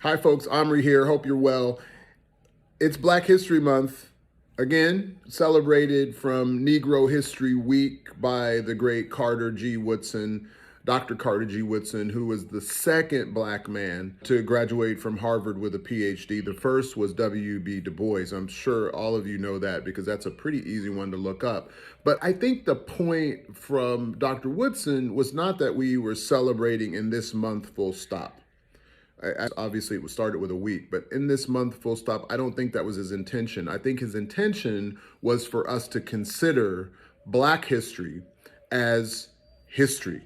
Hi, folks. Omri here. Hope you're well. It's Black History Month, again, celebrated from Negro History Week by the great Carter G. Woodson, Dr. Carter G. Woodson, who was the second Black man to graduate from Harvard with a PhD. The first was W.B. Du Bois. I'm sure all of you know that because that's a pretty easy one to look up. But I think the point from Dr. Woodson was not that we were celebrating in this month full stop. Obviously, it was started with a week, but in this month, full stop, I don't think that was his intention. I think his intention was for us to consider Black history as history.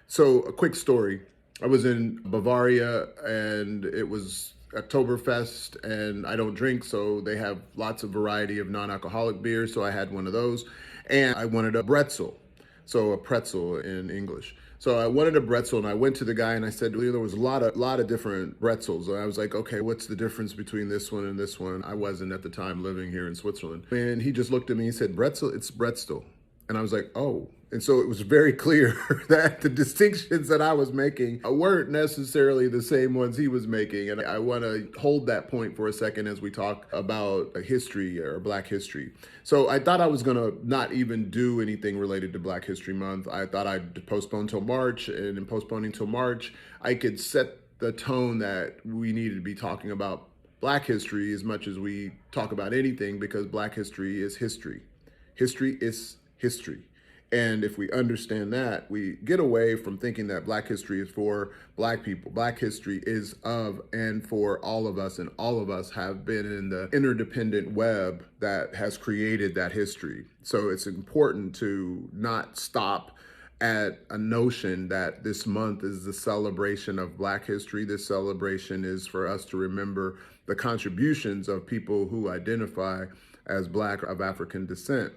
So, a quick story. I was in Bavaria and it was Oktoberfest, and I don't drink, so they have lots of variety of non-alcoholic beers. So I had one of those, and I wanted a bretzel. So a pretzel in English. So I wanted a bretzel, and I went to the guy and I said, well, there was a lot of different pretzels. And I was like, okay, what's the difference between this one and this one? I wasn't at the time living here in Switzerland. And he just looked at me and said, bretzel, it's bretzel. And I was like, oh. And so it was very clear that the distinctions that I was making weren't necessarily the same ones he was making. And I want to hold that point for a second as we talk about history or Black history. So I thought I was going to not even do anything related to Black History Month. I thought I'd postpone till March, and in postponing till March, I could set the tone that we needed to be talking about Black history as much as we talk about anything, because Black history is history. History is history. And if we understand that, we get away from thinking that Black history is for Black people. Black history is of and for all of us, and all of us have been in the interdependent web that has created that history. So it's important to not stop at a notion that this month is the celebration of Black history. This celebration is for us to remember the contributions of people who identify as Black or of African descent.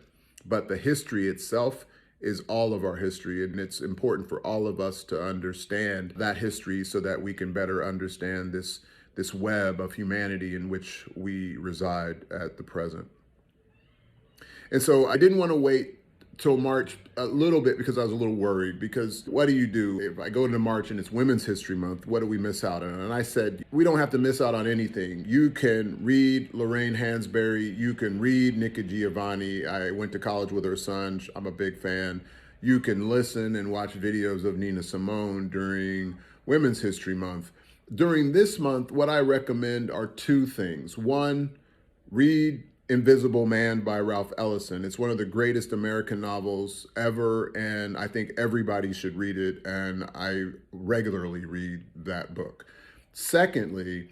But the history itself is all of our history, and it's important for all of us to understand that history so that we can better understand this web of humanity in which we reside at the present. And so I didn't want to wait till March a little bit because I was a little worried, because what do you do if I go into March and it's Women's History Month? What do we miss out on? And I said, we don't have to miss out on anything. You can read Lorraine Hansberry. You can read Nikki Giovanni. I went to college with her son. I'm a big fan. You can listen and watch videos of Nina Simone during Women's History Month. During this month, what I recommend are two things. One, read Invisible Man by Ralph Ellison. It's one of the greatest American novels ever, and I think everybody should read it, and I regularly read that book. Secondly,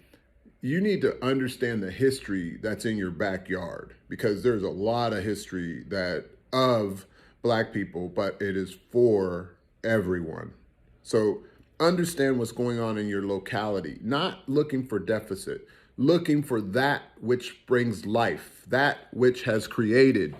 you need to understand the history that's in your backyard, because there's a lot of history that of Black people, but it is for everyone. So understand what's going on in your locality, not looking for deficit, looking for that which brings life, that which has created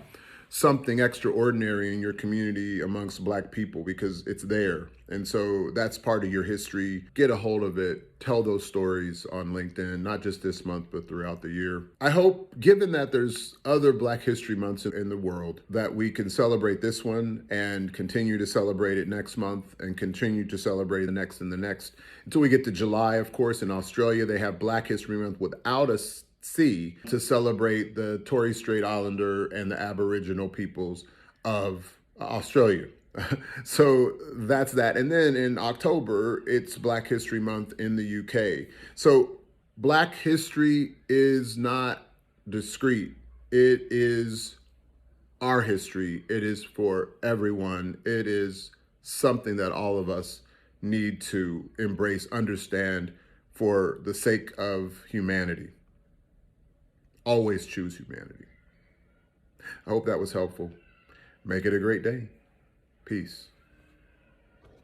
something extraordinary in your community amongst Black people, because it's there. And so that's part of your history. Get a hold of it. Tell those stories on LinkedIn, not just this month, but throughout the year. I hope, given that there's other Black History Months in the world, that we can celebrate this one and continue to celebrate it next month and continue to celebrate the next and the next until we get to July. Of course, in Australia, they have Black History Month without a C to celebrate the Torres Strait Islander and the Aboriginal peoples of Australia. So that's that. And then in October, it's Black History Month in the UK. So Black history is not discrete. It is our history. It is for everyone. It is something that all of us need to embrace, understand, for the sake of humanity. Always choose humanity. I hope that was helpful. Make it a great day. Peace.